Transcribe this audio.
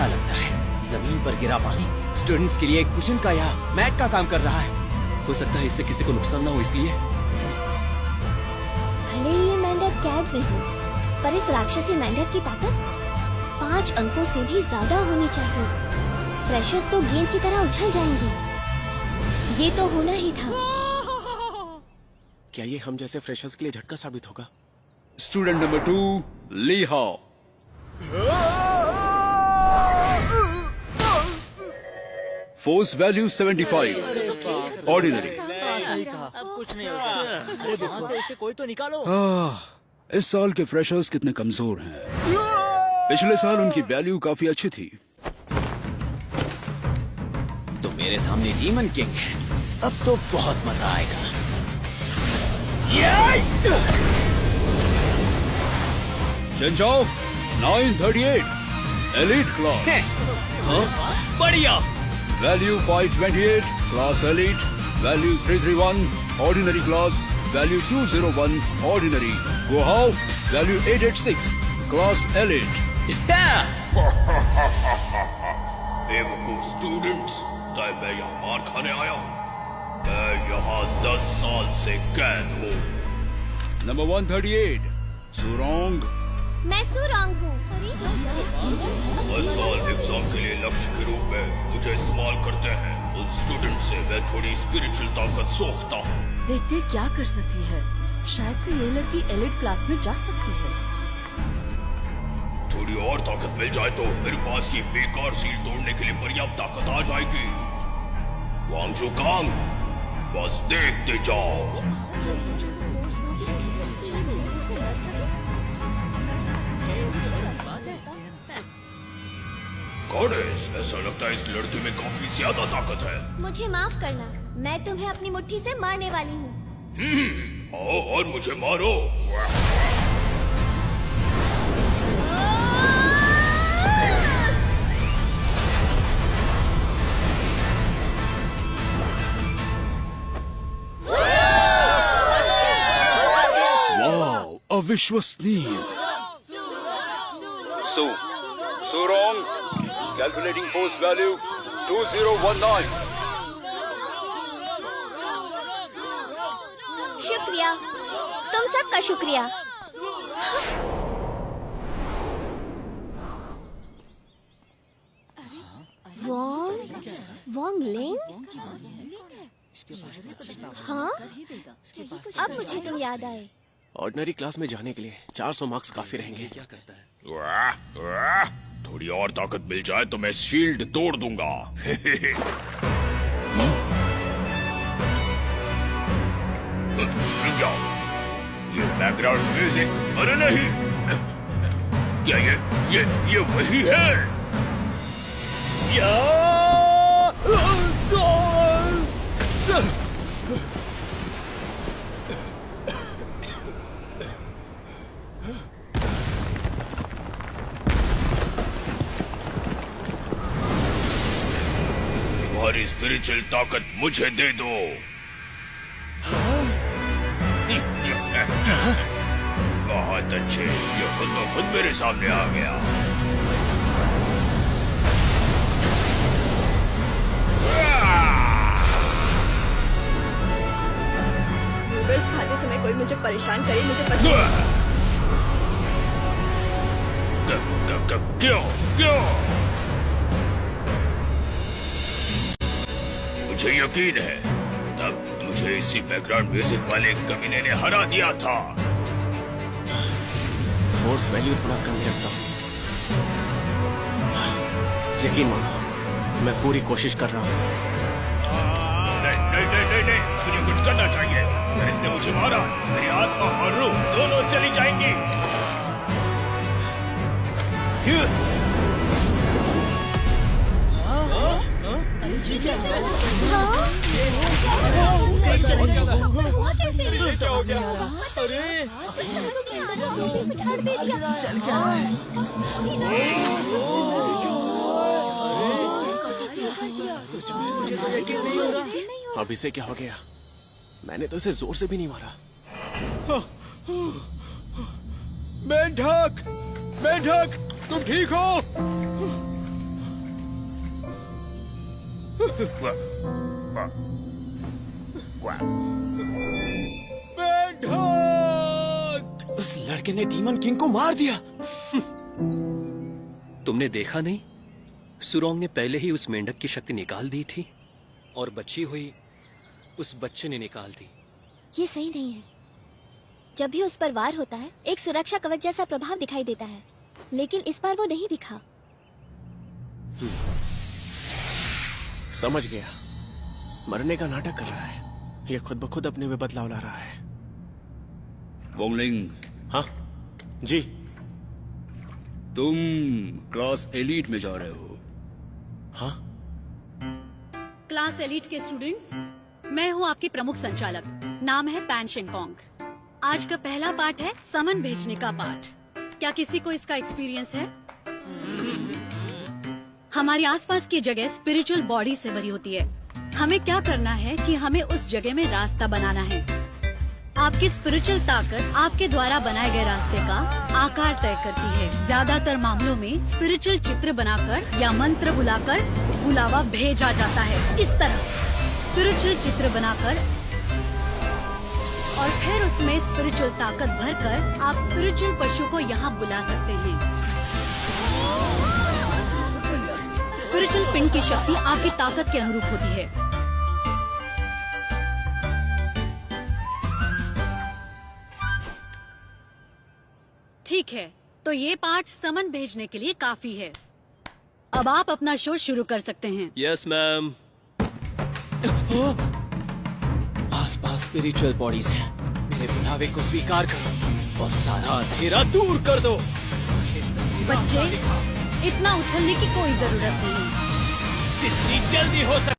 अच्छा लगता है। जमीन पर गिरा पानी स्टूडेंट्स के लिए एक कुशन का या मैट का काम कर रहा है। हो सकता है इससे किसी को नुकसान ना हो, इसलिए। भले ही ये मेंढक कैद में हो, पर इस राक्षसी मेंढक की ताकत 5 अंकों से भी ज्यादा होनी चाहिए। फ्रेशर्स तो गेंद की तरह उछल जाएंगे। ये तो होना ही था। क्या ये हम जैसे फ्रेशर्स के लिए झटका साबित होगा? स्टूडेंट नंबर 2 ली हाओ। Force value 75 ordinary. अब कुछ नहीं हो सकता। अरे वहाँ से इसे कोई तो निकालो। इस साल के फ्रेशर्स कितने कमजोर हैं। पिछले साल उनकी वैल्यू काफी अच्छी थी। तो मेरे सामने डीमन किंग है, अब तो बहुत मजा आएगा। Change of 938 elite class. बढ़िया। Value 528 class elite. Value 331 ordinary class. Value 201 ordinary. Go how value 886 class elite. बेवकूफ स्टूडेंट्स, क्या मैं यहाँ मार खाने आया हूँ? मैं यहाँ 10 साल से कैद हूँ। नंबर 138 सुरोंग। मैं सुरोंग हूँ। हर साल एग्जाम के लिए लक्ष्य के रूप में मुझे इस्तेमाल करते हैं। उन स्टूडेंट से मैं थोड़ी स्पिरिचुअल ताकत सोखता हूँ। देखते क्या कर सकती है। शायद से ये लड़की एलिट क्लास में जा सकती है। थोड़ी और ताकत मिल जाए तो मेरे पास ये बेकार सील तोड़ने के लिए पर्याप्त ताकत आ जाएगी। वांगजू कांग, बस देखते जाओ। गॉडेस, ऐसा लगता है इस लड़के में काफी ज्यादा ताकत है। मुझे माफ करना, मैं तुम्हें अपनी मुट्ठी से मारने वाली हूँ। आओ और मुझे मारो। अविश्वसनीय। सुरोंग कैलकुलेटिंग फोर्स वैल्यू 2019। शुक्रिया, तुम सबका शुक्रिया। वोंग लिंग? हाँ, अब मुझे तुम याद आए। ऑर्डिनरी क्लास में जाने के लिए 400 मार्क्स काफी रहेंगे। क्या करता है? थोड़ी और ताकत मिल जाए तो मैं शील्ड तोड़ दूंगा। रुक जाओ, ये बैकग्राउंड म्यूजिक। अरे नहीं, क्या ये वही है? तुम्हारी स्पिरिचुअल ताकत मुझे दे दो। बहुत अच्छे, ये खुद ब खुद मेरे सामने आ गया। नूडल्स खाते समय कोई मुझे परेशान करे, मुझे पसंद। क्यों? मुझे यकीन है तब मुझे इसी बैकग्राउंड म्यूजिक वाले कमीने ने हरा दिया था। फोर्स वैल्यू थोड़ा कम रखता हूँ। यकीन मानो, मैं पूरी कोशिश कर रहा हूँ। नहीं, मुझे कुछ करना चाहिए। अगर इसने मुझे मारा, मेरी आत्मा और रूह दोनों चली जाएंगी। अब इसे क्या हो गया? मैंने तो इसे जोर से भी नहीं मारा। मेंढक, तुम ठीक हो? उस लड़के ने डीमन किंग को मार दिया। तुमने देखा नहीं, सुरोंग ने पहले ही उस मेंढक की शक्ति निकाल दी थी और बची हुई उस बच्चे ने निकाल दी। ये सही नहीं है। जब भी उस पर वार होता है एक सुरक्षा कवच जैसा प्रभाव दिखाई देता है, लेकिन इस बार वो नहीं दिखा। समझ गया, मरने का नाटक कर रहा है। ये खुद ब खुद अपने में बदलाव ला रहा है। वोंगलिंग, हाँ जी। तुम क्लास एलीट में जा रहे हो। हाँ, क्लास एलीट के स्टूडेंट्स, मैं हूँ आपकी प्रमुख संचालक। नाम है पैन शेंगकोंग। आज का पहला पाठ है समन भेजने का पाठ। क्या किसी को इसका एक्सपीरियंस है? हमारी आसपास की जगह स्पिरिचुअल बॉडी से भरी होती है। हमें क्या करना है कि हमें उस जगह में रास्ता बनाना है। आपकी स्पिरिचुअल ताकत आपके द्वारा बनाए गए रास्ते का आकार तय करती है। ज्यादातर मामलों में स्पिरिचुअल चित्र बनाकर या मंत्र बुलाकर बुलावा भेजा जाता है। इस तरह स्पिरिचुअल चित्र बनाकर और फिर उसमें स्पिरिचुअल ताकत भरकर आप स्पिरिचुअल पशु को यहाँ बुला सकते हैं। स्पिरिचुअल पिंड की शक्ति आपकी ताकत के अनुरूप होती है। ठीक है, तो ये पाठ समन भेजने के लिए काफी है। अब आप अपना शो शुरू कर सकते हैं। Yes ma'am. आसपास स्पिरिचुअल बॉडीज हैं। मेरे बुलावे को स्वीकार करो और सारा अंधेरा दूर कर दो। बच्चे, इतना उछलने की कोई जरूरत नहीं। जितनी जल्दी हो सके